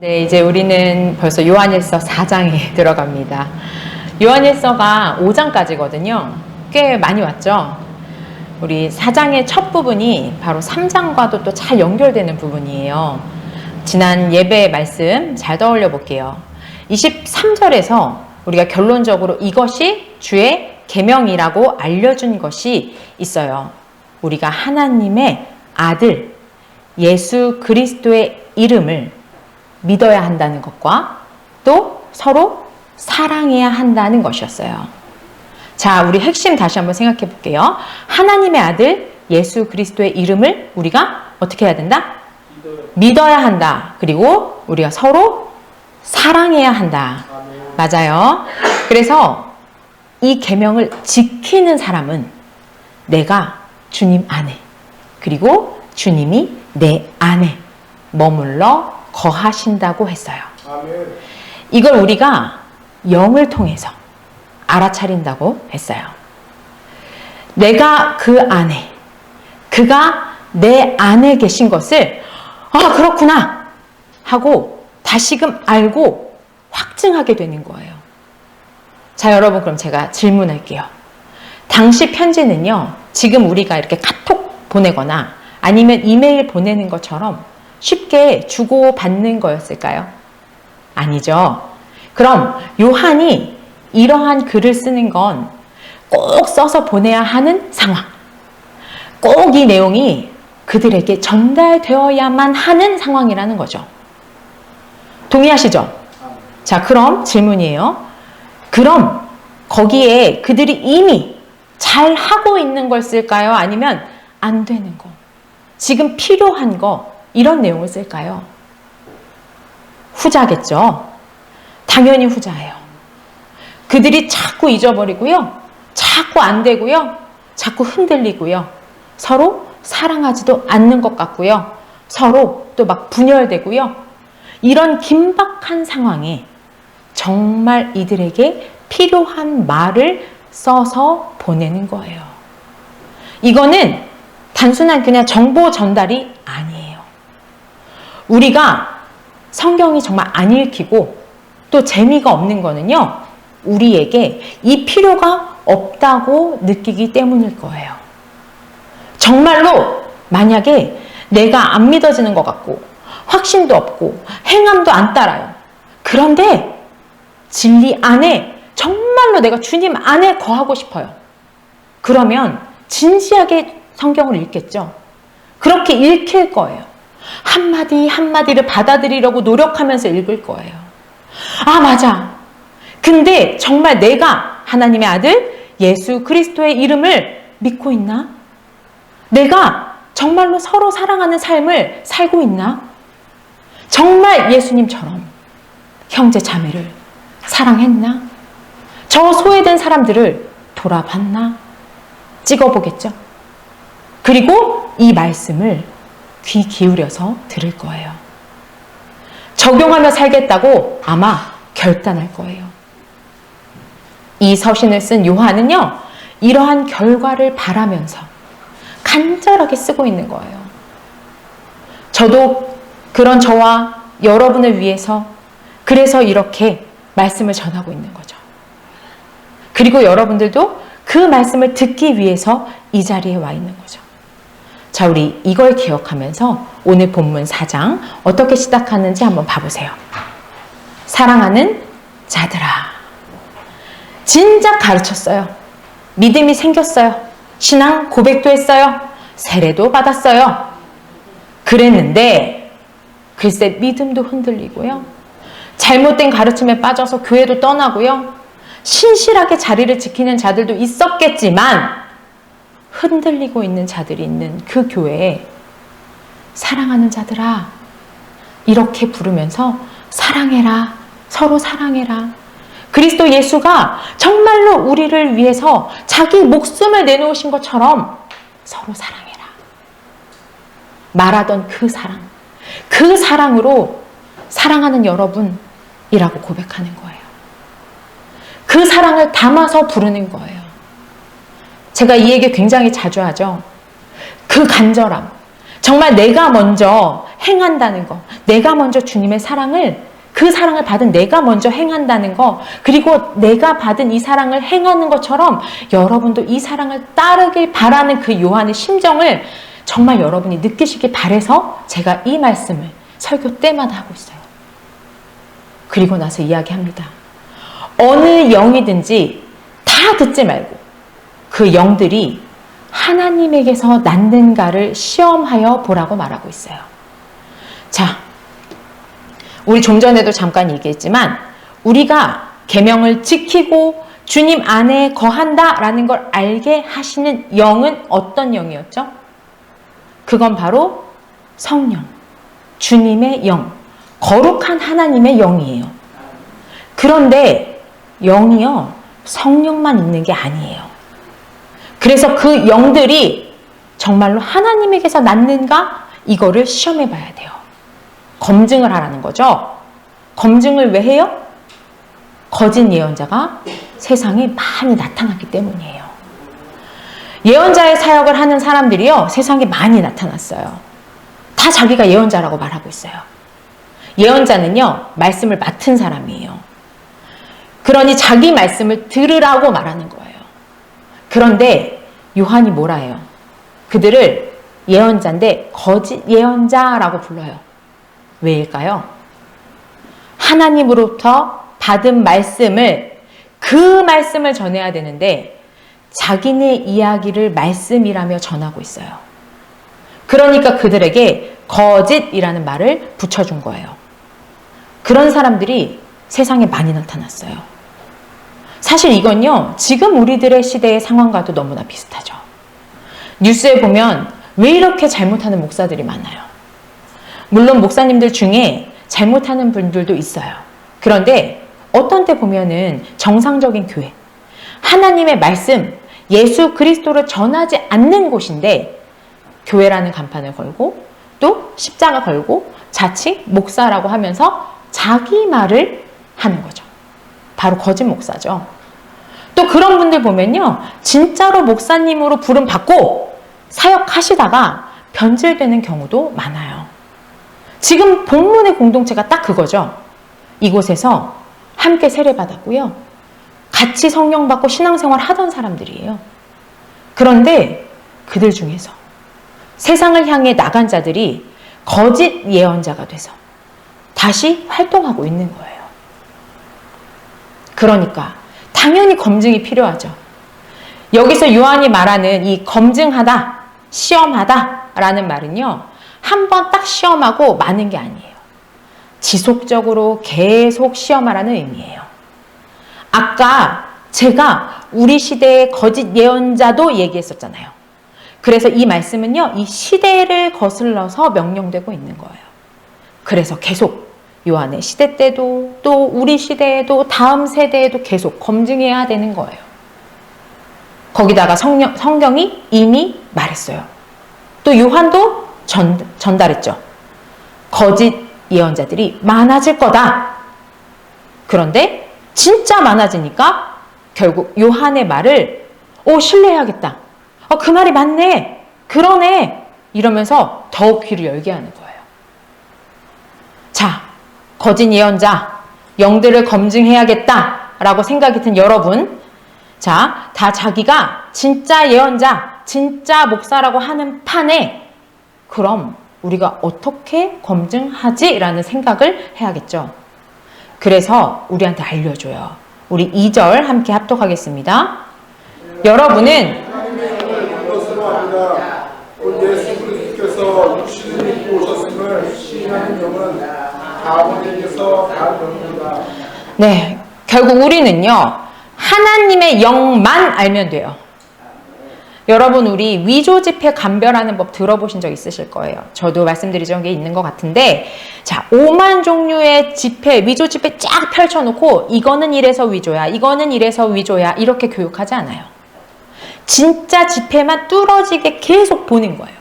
네, 이제 우리는 벌써 요한일서 4장에 들어갑니다. 요한일서가 5장까지거든요. 꽤 많이 왔죠? 우리 4장의 첫 부분이 바로 3장과도 또 잘 연결되는 부분이에요. 지난 예배 말씀 잘 떠올려 볼게요. 23절에서 우리가 결론적으로 이것이 주의 계명이라고 알려준 것이 있어요. 우리가 하나님의 아들 예수 그리스도의 이름을 믿어야 한다는 것과 또 서로 사랑해야 한다는 것이었어요. 자, 우리 핵심 다시 한번 생각해 볼게요. 하나님의 아들 예수 그리스도의 이름을 우리가 어떻게 해야 된다? 믿어야 한다. 그리고 우리가 서로 사랑해야 한다. 맞아요. 그래서 이 계명을 지키는 사람은 내가 주님 안에 그리고 주님이 내 안에 머물러 거하신다고 했어요. 이걸 우리가 영을 통해서 알아차린다고 했어요. 내가 그 안에, 그가 내 안에 계신 것을 그렇구나 하고 다시금 알고 확증하게 되는 거예요. 자, 여러분, 그럼 제가 질문할게요. 당시 편지는요, 지금 우리가 이렇게 카톡 보내거나 아니면 이메일 보내는 것처럼 쉽게 주고받는 거였을까요? 아니죠. 그럼 요한이 이러한 글을 쓰는 건 꼭 써서 보내야 하는 상황. 꼭 이 내용이 그들에게 전달되어야만 하는 상황이라는 거죠. 동의하시죠? 자, 그럼 질문이에요. 그럼 거기에 그들이 이미 잘 하고 있는 걸 쓸까요? 아니면 안 되는 거? 지금 필요한 거? 이런 내용을 쓸까요? 후자겠죠. 당연히 후자예요. 그들이 자꾸 잊어버리고요. 자꾸 안 되고요. 자꾸 흔들리고요. 서로 사랑하지도 않는 것 같고요. 서로 또 막 분열되고요. 이런 긴박한 상황에 정말 이들에게 필요한 말을 써서 보내는 거예요. 이거는 단순한 그냥 정보 전달이 아니에요. 우리가 성경이 정말 안 읽히고 또 재미가 없는 거는요, 우리에게 이 필요가 없다고 느끼기 때문일 거예요. 정말로 만약에 내가 안 믿어지는 것 같고 확신도 없고 행함도 안 따라요. 그런데 진리 안에 정말로 내가 주님 안에 거하고 싶어요. 그러면 진지하게 성경을 읽겠죠. 그렇게 읽힐 거예요. 한마디 한마디를 받아들이려고 노력하면서 읽을 거예요. 맞아. 근데 정말 내가 하나님의 아들 예수 그리스도의 이름을 믿고 있나? 내가 정말로 서로 사랑하는 삶을 살고 있나? 정말 예수님처럼 형제 자매를 사랑했나? 저 소외된 사람들을 돌아봤나? 찍어보겠죠. 그리고 이 말씀을 귀 기울여서 들을 거예요. 적용하며 살겠다고 아마 결단할 거예요. 이 서신을 쓴 요한은요, 이러한 결과를 바라면서 간절하게 쓰고 있는 거예요. 저도 그런 저와 여러분을 위해서 그래서 이렇게 말씀을 전하고 있는 거죠. 그리고 여러분들도 그 말씀을 듣기 위해서 이 자리에 와 있는 거죠. 자, 우리 이걸 기억하면서 오늘 본문 4장 어떻게 시작하는지 한번 봐보세요. 사랑하는 자들아. 진작 가르쳤어요. 믿음이 생겼어요. 신앙 고백도 했어요. 세례도 받았어요. 그랬는데 글쎄 믿음도 흔들리고요. 잘못된 가르침에 빠져서 교회도 떠나고요. 신실하게 자리를 지키는 자들도 있었겠지만 흔들리고 있는 자들이 있는 그 교회에 사랑하는 자들아 이렇게 부르면서 사랑해라. 서로 사랑해라. 그리스도 예수가 정말로 우리를 위해서 자기 목숨을 내놓으신 것처럼 서로 사랑해라. 말하던 그 사랑. 그 사랑으로 사랑하는 여러분이라고 고백하는 거예요. 그 사랑을 담아서 부르는 거예요. 제가 이 얘기 굉장히 자주 하죠. 그 간절함, 정말 내가 먼저 행한다는 거, 내가 먼저 주님의 사랑을, 그 사랑을 받은 내가 먼저 행한다는 거, 그리고 내가 받은 이 사랑을 행하는 것처럼 여러분도 이 사랑을 따르길 바라는 그 요한의 심정을 정말 여러분이 느끼시길 바라서 제가 이 말씀을 설교 때마다 하고 있어요. 그리고 나서 이야기합니다. 어느 영이든지 다 듣지 말고 그 영들이 하나님에게서 낳는가를 시험하여 보라고 말하고 있어요. 자, 우리 좀 전에도 잠깐 얘기했지만 우리가 계명을 지키고 주님 안에 거한다라는 걸 알게 하시는 영은 어떤 영이었죠? 그건 바로 성령, 주님의 영, 거룩한 하나님의 영이에요. 그런데 영이요, 성령만 있는 게 아니에요. 그래서 그 영들이 정말로 하나님에게서 낳는가? 이거를 시험해 봐야 돼요. 검증을 하라는 거죠. 검증을 왜 해요? 거짓 예언자가 세상에 많이 나타났기 때문이에요. 예언자의 사역을 하는 사람들이요, 세상에 많이 나타났어요. 다 자기가 예언자라고 말하고 있어요. 예언자는요, 말씀을 맡은 사람이에요. 그러니 자기 말씀을 들으라고 말하는 거예요. 그런데 요한이 뭐라 해요? 그들을 예언자인데 거짓 예언자라고 불러요. 왜일까요? 하나님으로부터 받은 말씀을, 그 말씀을 전해야 되는데 자기네 이야기를 말씀이라며 전하고 있어요. 그러니까 그들에게 거짓이라는 말을 붙여준 거예요. 그런 사람들이 세상에 많이 나타났어요. 사실 이건요, 지금 우리들의 시대의 상황과도 너무나 비슷하죠. 뉴스에 보면 왜 이렇게 잘못하는 목사들이 많아요. 물론 목사님들 중에 잘못하는 분들도 있어요. 그런데 어떤 때 보면은 정상적인 교회, 하나님의 말씀, 예수 그리스도를 전하지 않는 곳인데 교회라는 간판을 걸고 또 십자가 걸고 자칭 목사라고 하면서 자기 말을 하는 거죠. 바로 거짓 목사죠. 또 그런 분들 보면요, 진짜로 목사님으로 부름 받고 사역하시다가 변질되는 경우도 많아요. 지금 본문의 공동체가 딱 그거죠. 이곳에서 함께 세례받았고요, 같이 성령 받고 신앙생활 하던 사람들이에요. 그런데 그들 중에서 세상을 향해 나간 자들이 거짓 예언자가 돼서 다시 활동하고 있는 거예요. 그러니까 당연히 검증이 필요하죠. 여기서 요한이 말하는 이 검증하다, 시험하다 라는 말은요, 한번 딱 시험하고 마는 게 아니에요. 지속적으로 계속 시험하라는 의미예요. 아까 제가 우리 시대의 거짓 예언자도 얘기했었잖아요. 그래서 이 말씀은요, 이 시대를 거슬러서 명령되고 있는 거예요. 그래서 계속 요한의 시대 때도 또 우리 시대에도 다음 세대에도 계속 검증해야 되는 거예요. 거기다가 성경이 이미 말했어요. 또 요한도 전달했죠. 거짓 예언자들이 많아질 거다. 그런데 진짜 많아지니까 결국 요한의 말을 신뢰해야겠다. 그 말이 맞네. 그러네. 이러면서 더욱 귀를 열게 하는 거예요. 자, 거짓 예언자, 영들을 검증해야겠다라고 생각이 든 여러분, 자, 다 자기가 진짜 예언자, 진짜 목사라고 하는 판에 그럼 우리가 어떻게 검증하지? 라는 생각을 해야겠죠. 그래서 우리한테 알려줘요. 우리 2절 함께 합독하겠습니다. 여러분은 예수 그리스도께서 육신을 입고 오셨음을 시인하는 영은 아버지께서 다릅니다. 네, 결국 우리는요, 하나님의 영만 알면 돼요. 여러분, 우리 위조 지폐 감별하는 법 들어보신 적 있으실 거예요. 저도 말씀드린 게 있는 것 같은데, 자, 5만 종류의 지폐, 위조 지폐 쫙 펼쳐놓고 이거는 이래서 위조야, 이거는 이래서 위조야, 이렇게 교육하지 않아요. 진짜 지폐만 뚫어지게 계속 보는 거예요.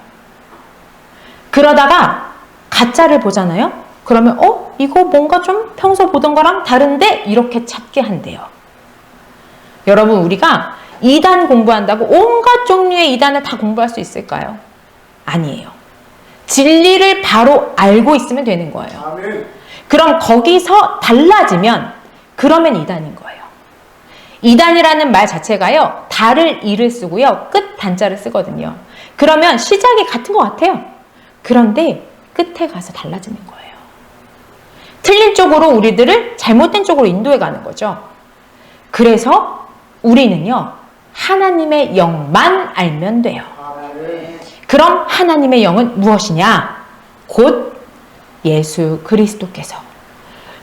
그러다가 가짜를 보잖아요. 그러면 이거 뭔가 좀 평소 보던 거랑 다른데? 이렇게 찾게 한대요. 여러분, 우리가 2단 공부한다고 온갖 종류의 2단을 다 공부할 수 있을까요? 아니에요. 진리를 바로 알고 있으면 되는 거예요. 아멘. 그럼 거기서 달라지면 그러면 이단인 거예요. 이단이라는 말 자체가요. 달을 이를 쓰고요. 끝 단자를 쓰거든요. 그러면 시작이 같은 것 같아요. 그런데 끝에 가서 달라지는 거예요. 틀린 쪽으로 우리들을 잘못된 쪽으로 인도해 가는 거죠. 그래서 우리는요. 하나님의 영만 알면 돼요. 아멘. 그럼 하나님의 영은 무엇이냐? 곧 예수 그리스도께서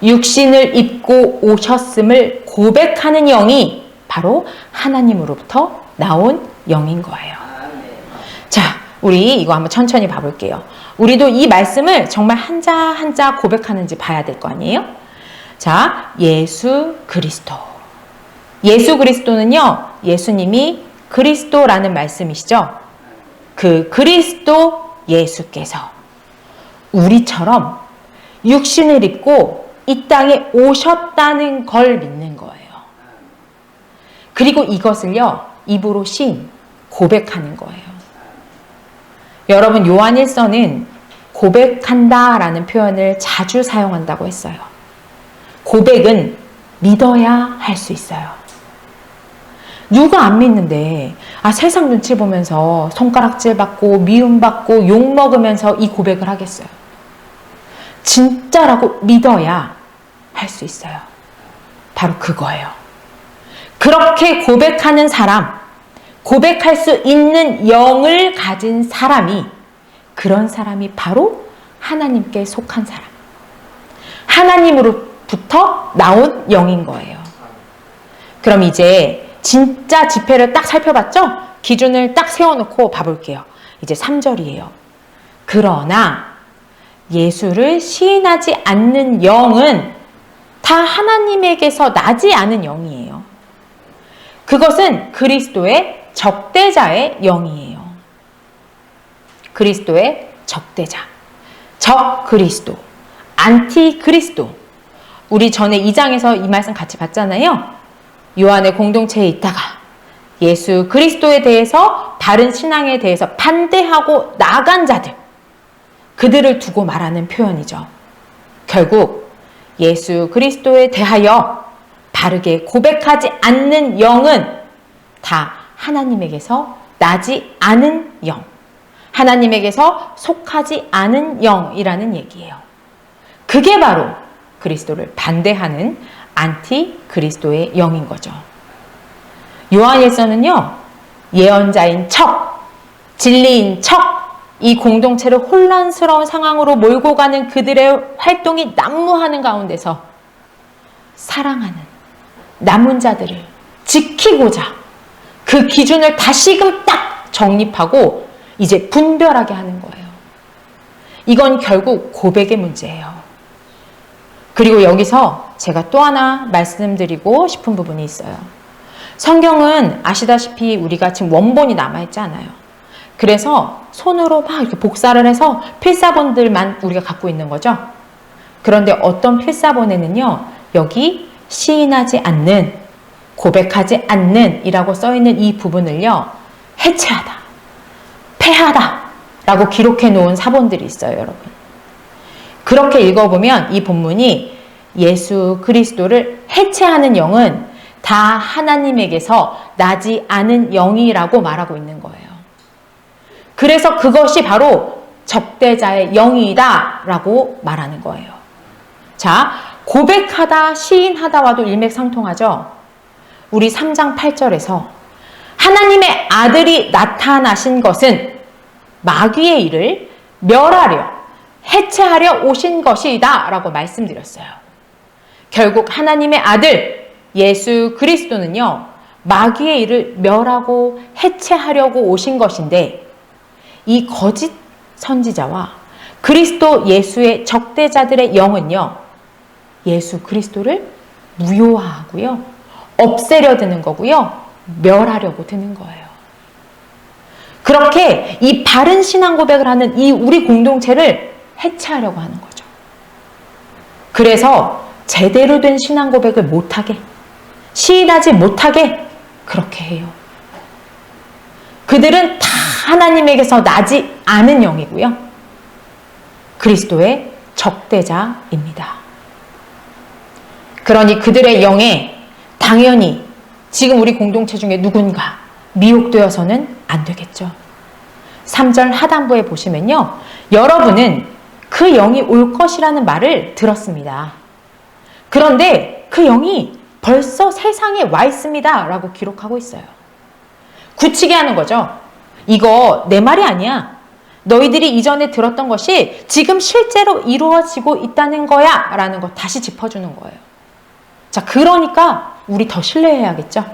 육신을 입고 오셨음을 고백하는 영이 바로 하나님으로부터 나온 영인 거예요. 자, 우리 이거 한번 천천히 봐볼게요. 우리도 이 말씀을 정말 한자 한자 고백하는지 봐야 될 거 아니에요? 자, 예수 그리스도. 예수 그리스도는요, 예수님이 그리스도라는 말씀이시죠? 그 그리스도 예수께서 우리처럼 육신을 입고 이 땅에 오셨다는 걸 믿는 거예요. 그리고 이것을요, 입으로 고백하는 거예요. 여러분, 요한일서는 고백한다라는 표현을 자주 사용한다고 했어요. 고백은 믿어야 할 수 있어요. 누가 안 믿는데 세상 눈치 보면서 손가락질 받고 미움 받고 욕 먹으면서 이 고백을 하겠어요. 진짜라고 믿어야 할 수 있어요. 바로 그거예요. 그렇게 고백하는 사람, 고백할 수 있는 영을 가진 사람이, 그런 사람이 바로 하나님께 속한 사람, 하나님으로부터 나온 영인 거예요. 그럼 이제 진짜 지폐를 딱 살펴봤죠? 기준을 딱 세워놓고 봐볼게요. 이제 3절이에요. 그러나 예수를 시인하지 않는 영은 다 하나님에게서 나지 않은 영이에요. 그것은 그리스도의 적대자의 영이에요. 그리스도의 적대자. 적 그리스도. 안티 그리스도. 우리 전에 2장에서 이 말씀 같이 봤잖아요. 요한의 공동체에 있다가 예수 그리스도에 대해서, 바른 신앙에 대해서 반대하고 나간 자들, 그들을 두고 말하는 표현이죠. 결국 예수 그리스도에 대하여 바르게 고백하지 않는 영은 다 하나님에게서 나지 않은 영, 하나님에게서 속하지 않은 영이라는 얘기예요. 그게 바로 그리스도를 반대하는 안티 그리스도의 영인 거죠. 요한일서는요, 예언자인 척, 진리인 척, 이 공동체를 혼란스러운 상황으로 몰고 가는 그들의 활동이 난무하는 가운데서 사랑하는 남은 자들을 지키고자 그 기준을 다시금 딱 정립하고 이제 분별하게 하는 거예요. 이건 결국 고백의 문제예요. 그리고 여기서 제가 또 하나 말씀드리고 싶은 부분이 있어요. 성경은 아시다시피 우리가 지금 원본이 남아있지 않아요. 그래서 손으로 막 이렇게 복사를 해서 필사본들만 우리가 갖고 있는 거죠. 그런데 어떤 필사본에는요, 여기 시인하지 않는, 고백하지 않는 이라고 써있는 이 부분을요, 해체하다, 폐하다 라고 기록해 놓은 사본들이 있어요, 여러분. 그렇게 읽어보면 이 본문이 예수 그리스도를 해체하는 영은 다 하나님에게서 나지 않은 영이라고 말하고 있는 거예요. 그래서 그것이 바로 적대자의 영이다 라고 말하는 거예요. 자, 고백하다, 시인하다와도 일맥상통하죠. 우리 3장 8절에서 하나님의 아들이 나타나신 것은 마귀의 일을 멸하려, 해체하려 오신 것이다 라고 말씀드렸어요. 결국 하나님의 아들 예수 그리스도는요, 마귀의 일을 멸하고 해체하려고 오신 것인데, 이 거짓 선지자와 그리스도 예수의 적대자들의 영은요, 예수 그리스도를 무효화하고요, 없애려 드는 거고요, 멸하려고 드는 거예요. 그렇게 이 바른 신앙 고백을 하는 이 우리 공동체를 해체하려고 하는 거죠. 그래서 제대로 된 신앙 고백을 못하게, 시인하지 못하게 그렇게 해요. 그들은 다 하나님에게서 나지 않은 영이고요. 그리스도의 적대자입니다. 그러니 그들의 영에 당연히 지금 우리 공동체 중에 누군가 미혹되어서는 안 되겠죠. 3절 하단부에 보시면요. 여러분은 그 영이 올 것이라는 말을 들었습니다. 그런데 그 영이 벌써 세상에 와 있습니다. 라고 기록하고 있어요. 굳히게 하는 거죠. 이거 내 말이 아니야. 너희들이 이전에 들었던 것이 지금 실제로 이루어지고 있다는 거야. 라는 거 다시 짚어주는 거예요. 자, 그러니까 우리 더 신뢰해야겠죠.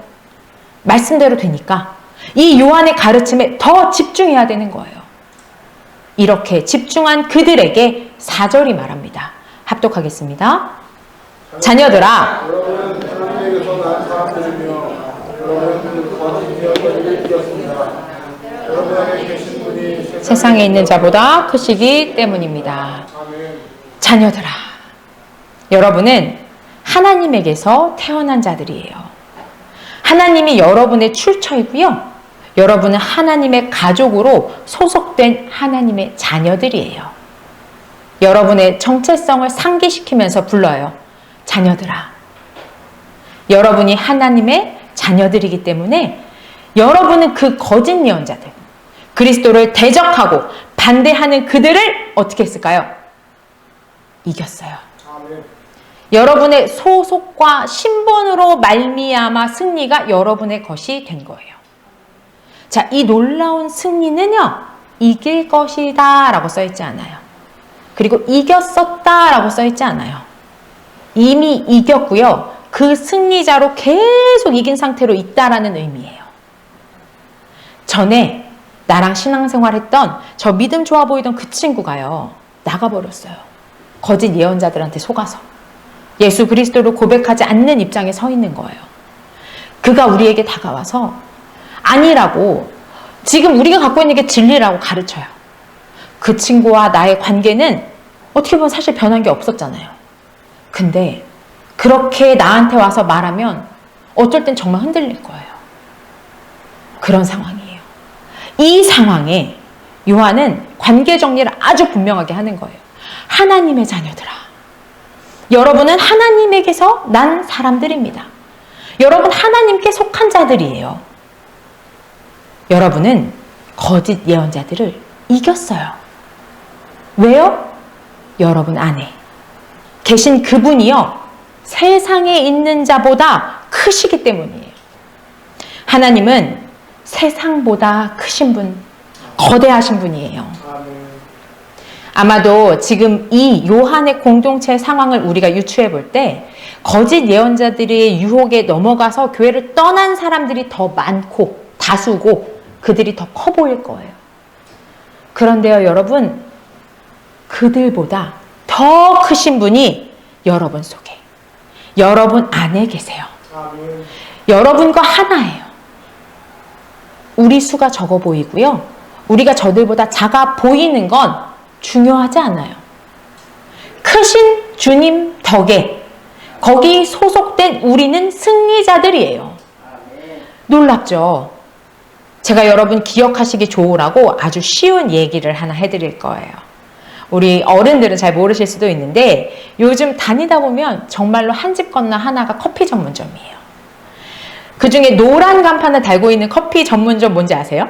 말씀대로 되니까 이 요한의 가르침에 더 집중해야 되는 거예요. 이렇게 집중한 그들에게 4절이 말합니다. 합독하겠습니다. 자녀들아, 여러분은 하나님에게서 난 사람들이며 여러분은 거짓 예언자들을 이겼습니다. 여러분 안에 계신 분이 세상에 있는 자보다 크시기 때문입니다. 아멘. 자녀들아, 여러분은 하나님에게서 태어난 자들이에요. 하나님이 여러분의 출처이고요. 여러분은 하나님의 가족으로 소속된 하나님의 자녀들이에요. 여러분의 정체성을 상기시키면서 불러요. 자녀들아. 여러분이 하나님의 자녀들이기 때문에 여러분은 그 거짓 예언자들, 그리스도를 대적하고 반대하는 그들을 어떻게 했을까요? 이겼어요. 아멘. 여러분의 소속과 신분으로 말미암아 승리가 여러분의 것이 된 거예요. 자, 이 놀라운 승리는요, 이길 것이다 라고 써있지 않아요. 그리고 이겼었다 라고 써있지 않아요. 이미 이겼고요. 그 승리자로 계속 이긴 상태로 있다라는 의미예요. 전에 나랑 신앙생활했던 저 믿음 좋아 보이던 그 친구가요, 나가버렸어요. 거짓 예언자들한테 속아서. 예수 그리스도를 고백하지 않는 입장에 서 있는 거예요. 그가 우리에게 다가와서 아니라고, 지금 우리가 갖고 있는 게 진리라고 가르쳐요. 그 친구와 나의 관계는 어떻게 보면 사실 변한 게 없었잖아요. 근데 그렇게 나한테 와서 말하면 어쩔 땐 정말 흔들릴 거예요. 그런 상황이에요. 이 상황에 요한은 관계 정리를 아주 분명하게 하는 거예요. 하나님의 자녀들아. 여러분은 하나님에게서 난 사람들입니다. 여러분 하나님께 속한 자들이에요. 여러분은 거짓 예언자들을 이겼어요. 왜요? 여러분 안에 계신 그분이요, 세상에 있는 자보다 크시기 때문이에요. 하나님은 세상보다 크신 분, 거대하신 분이에요. 아멘. 아마도 지금 이 요한의 공동체 상황을 우리가 유추해 볼 때 거짓 예언자들의 유혹에 넘어가서 교회를 떠난 사람들이 더 많고 다수고 그들이 더 커 보일 거예요. 그런데요, 여러분, 그들보다 더 크신 분이 여러분 속에, 여러분 안에 계세요. 아멘. 여러분과 하나예요. 우리 수가 적어 보이고요. 우리가 저들보다 작아 보이는 건 중요하지 않아요. 크신 주님 덕에 거기 소속된 우리는 승리자들이에요. 놀랍죠? 제가 여러분 기억하시기 좋으라고 아주 쉬운 얘기를 하나 해드릴 거예요. 우리 어른들은 잘 모르실 수도 있는데 요즘 다니다 보면 정말로 한 집 건너 하나가 커피 전문점이에요. 그 중에 노란 간판을 달고 있는 커피 전문점 뭔지 아세요?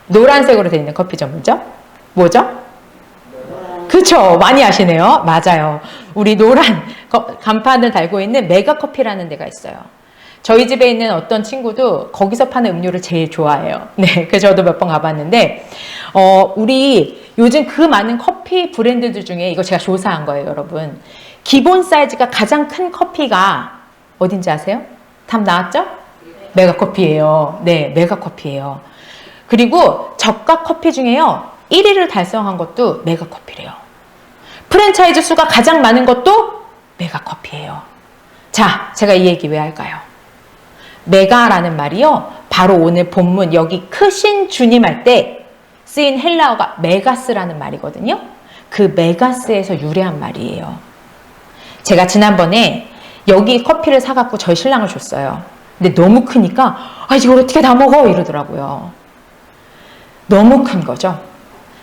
노란색으로 되어 있는 커피 전문점? 뭐죠? 그쵸? 많이 아시네요. 맞아요. 우리 노란 간판을 달고 있는 메가커피라는 데가 있어요. 저희 집에 있는 어떤 친구도 거기서 파는 음료를 제일 좋아해요. 네, 그래서 저도 몇 번 가봤는데 우리 요즘 그 많은 커피 브랜드들 중에 이거 제가 조사한 거예요, 여러분. 기본 사이즈가 가장 큰 커피가 어딘지 아세요? 답 나왔죠? 메가커피예요. 네, 메가커피예요. 그리고 저가 커피 중에요, 1위를 달성한 것도 메가커피래요. 프랜차이즈 수가 가장 많은 것도 메가커피예요. 자, 제가 이 얘기 왜 할까요? 메가라는 말이요, 바로 오늘 본문 여기 크신 주님 할 때 쓰인 헬라어가 메가스라는 말이거든요. 그 메가스에서 유래한 말이에요. 제가 지난번에 여기 커피를 사갖고 저희 신랑을 줬어요. 근데 너무 크니까 이걸 어떻게 다 먹어? 이러더라고요. 너무 큰 거죠.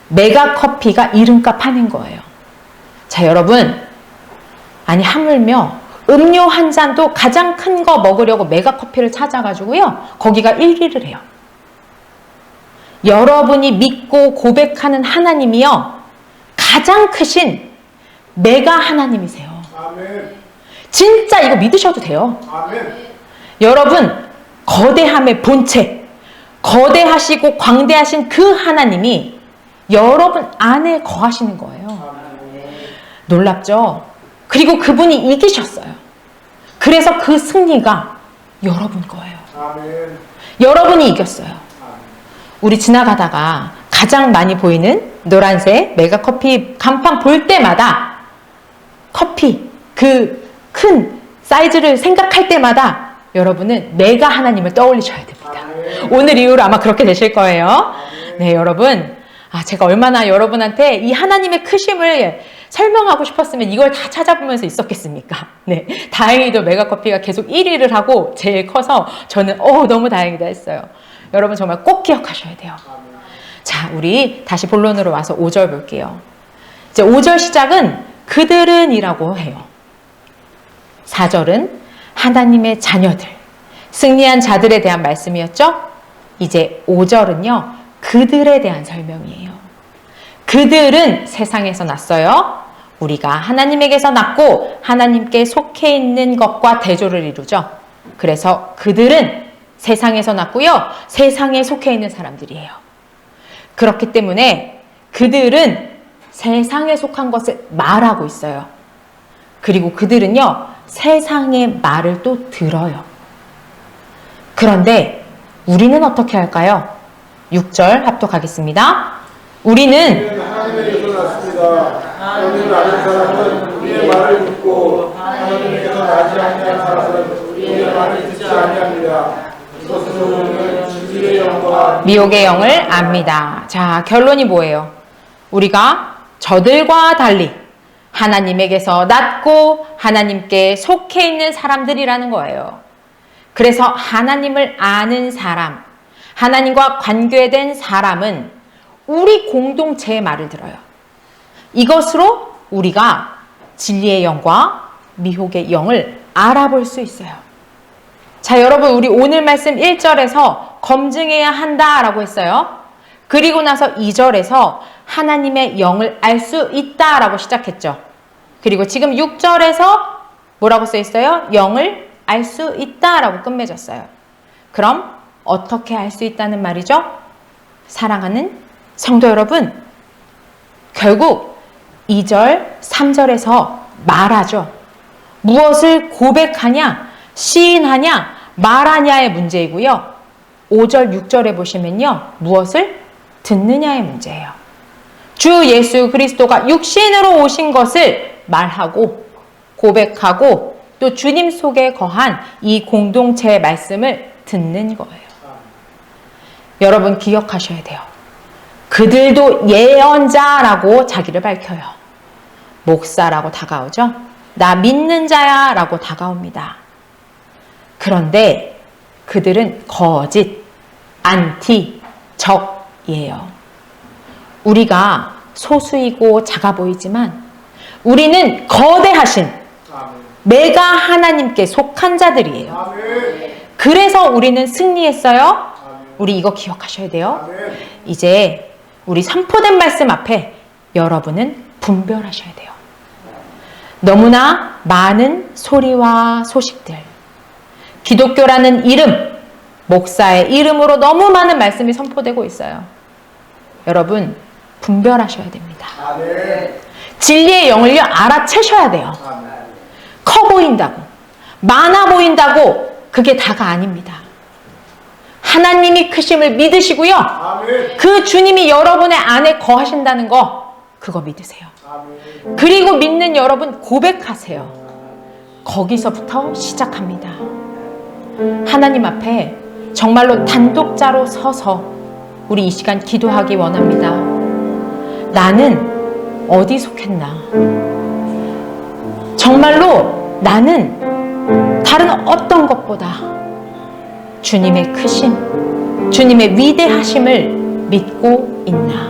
메가커피가 이름값 하는 거예요. 자, 여러분, 아니 하물며 음료 한 잔도 가장 큰 거 먹으려고 메가커피를 찾아가지고요, 거기가 1위를 해요. 여러분이 믿고 고백하는 하나님이요, 가장 크신 메가 하나님이세요. 아멘. 진짜 이거 믿으셔도 돼요. 아멘. 여러분, 거대함의 본체, 거대하시고 광대하신 그 하나님이 여러분 안에 거하시는 거예요. 놀랍죠? 그리고 그분이 이기셨어요. 그래서 그 승리가 여러분 거예요. 아멘. 여러분이 이겼어요. 우리 지나가다가 가장 많이 보이는 노란색 메가커피 간판 볼 때마다 커피 그 큰 사이즈를 생각할 때마다 여러분은 메가 하나님을 떠올리셔야 됩니다. 오늘 이후로 아마 그렇게 되실 거예요. 네, 여러분. 제가 얼마나 여러분한테 이 하나님의 크심을 설명하고 싶었으면 이걸 다 찾아보면서 있었겠습니까? 네. 다행히도 메가커피가 계속 1위를 하고 제일 커서 저는 너무 다행이다 했어요. 여러분 정말 꼭 기억하셔야 돼요. 자, 우리 다시 본론으로 와서 5절 볼게요. 이제 5절 시작은 그들은 이라고 해요. 4절은 하나님의 자녀들, 승리한 자들에 대한 말씀이었죠? 이제 5절은요, 그들에 대한 설명이에요. 그들은 세상에서 났어요. 우리가 하나님에게서 났고 하나님께 속해 있는 것과 대조를 이루죠. 그래서 그들은 세상에서 났고요, 세상에 속해 있는 사람들이에요. 그렇기 때문에 그들은 세상에 속한 것을 말하고 있어요. 그리고 그들은요, 세상의 말을 또 들어요. 그런데 우리는 어떻게 할까요? 6절 합독하겠습니다. 우리는 하나님에게서 났습니다. 하나님을 아는 사람은 우리의 말을 듣고 하나님에게서 나지 아니한 사람은 우리의 말을 듣지 아니합니다. 이것으로 우리는 진리의 영과 미혹의 영을 압니다. 자, 결론이 뭐예요? 우리가 저들과 달리 하나님에게서 났고 하나님께 속해 있는 사람들이라는 거예요. 그래서 하나님을 아는 사람, 하나님과 관계된 사람은 우리 공동체의 말을 들어요. 이것으로 우리가 진리의 영과 미혹의 영을 알아볼 수 있어요. 자, 여러분, 우리 오늘 말씀 1절에서 검증해야 한다라고 했어요. 그리고 나서 2절에서 하나님의 영을 알 수 있다라고 시작했죠. 그리고 지금 6절에서 뭐라고 써 있어요? 영을 알 수 있다라고 끝맺었어요. 그럼 어떻게 알 수 있다는 말이죠? 사랑하는 성도 여러분, 결국 2절, 3절에서 말하죠. 무엇을 고백하냐, 시인하냐, 말하냐의 문제이고요. 5절, 6절에 보시면요, 무엇을 듣느냐의 문제예요. 주 예수 그리스도가 육신으로 오신 것을 말하고 고백하고 또 주님 속에 거한 이 공동체의 말씀을 듣는 거예요. 여러분 기억하셔야 돼요. 그들도 예언자라고 자기를 밝혀요. 목사라고 다가오죠. 나 믿는 자야 라고 다가옵니다. 그런데 그들은 거짓, 안티, 적이에요. 우리가 소수이고 작아 보이지만 우리는 거대하신 메가 하나님께 속한 자들이에요. 그래서 우리는 승리했어요. 우리 이거 기억하셔야 돼요. 이제 우리 선포된 말씀 앞에 여러분은 분별하셔야 돼요. 너무나 많은 소리와 소식들, 기독교라는 이름, 목사의 이름으로 너무 많은 말씀이 선포되고 있어요. 여러분 분별하셔야 됩니다. 진리의 영을요 알아채셔야 돼요. 커 보인다고, 많아 보인다고 그게 다가 아닙니다. 하나님이 크심을 믿으시고요. 그 주님이 여러분의 안에 거하신다는 거 그거 믿으세요. 그리고 믿는 여러분 고백하세요. 거기서부터 시작합니다. 하나님 앞에 정말로 단독자로 서서 우리 이 시간 기도하기 원합니다. 나는 어디 속했나? 정말로 나는 다른 어떤 것보다 주님의 크심, 주님의 위대하심을 믿고 있나?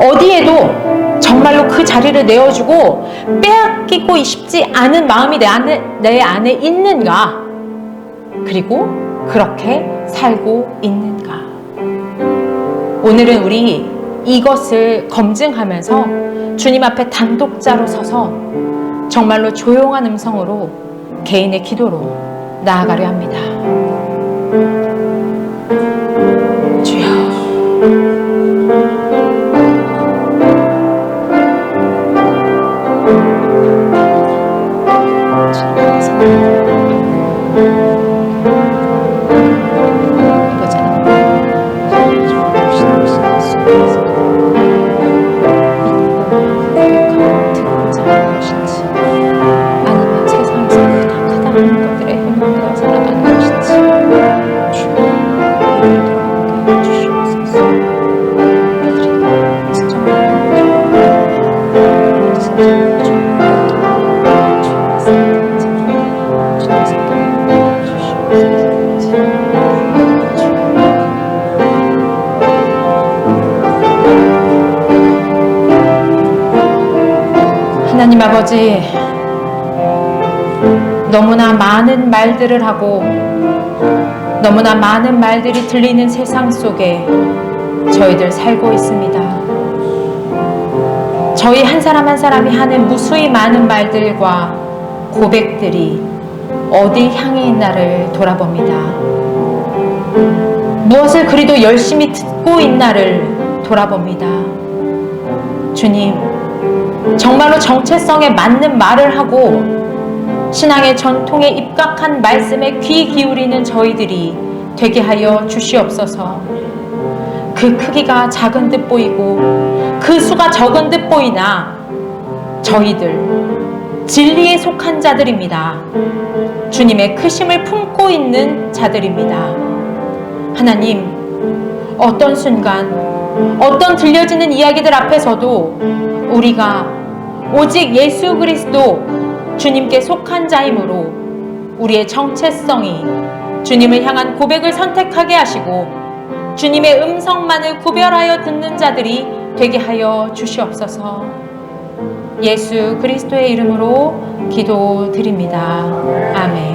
어디에도 정말로 그 자리를 내어주고 빼앗기고 싶지 않은 마음이 내 안에 있는가? 그리고 그렇게 살고 있는가? 오늘은 우리 이것을 검증하면서 주님 앞에 단독자로 서서 정말로 조용한 음성으로 개인의 기도로 나아가려 합니다. 주여, 하나님 아버지, 너무나 많은 말들을 하고 너무나 많은 말들이 들리는 세상 속에 저희들 살고 있습니다. 저희 한 사람 한 사람이 하는 무수히 많은 말들과 고백들이 어디 향해 있나를 돌아봅니다. 무엇을 그리도 열심히 듣고 있나를 돌아봅니다. 주님, 정말로 정체성에 맞는 말을 하고 신앙의 전통에 입각한 말씀에 귀 기울이는 저희들이 되게 하여 주시옵소서. 그 크기가 작은 듯 보이고 그 수가 적은 듯 보이나 저희들 진리에 속한 자들입니다. 주님의 크심을 품고 있는 자들입니다. 하나님, 어떤 순간 어떤 들려지는 이야기들 앞에서도 우리가 오직 예수 그리스도 주님께 속한 자이므로 우리의 정체성이 주님을 향한 고백을 선택하게 하시고 주님의 음성만을 구별하여 듣는 자들이 되게 하여 주시옵소서. 예수 그리스도의 이름으로 기도드립니다. 아멘.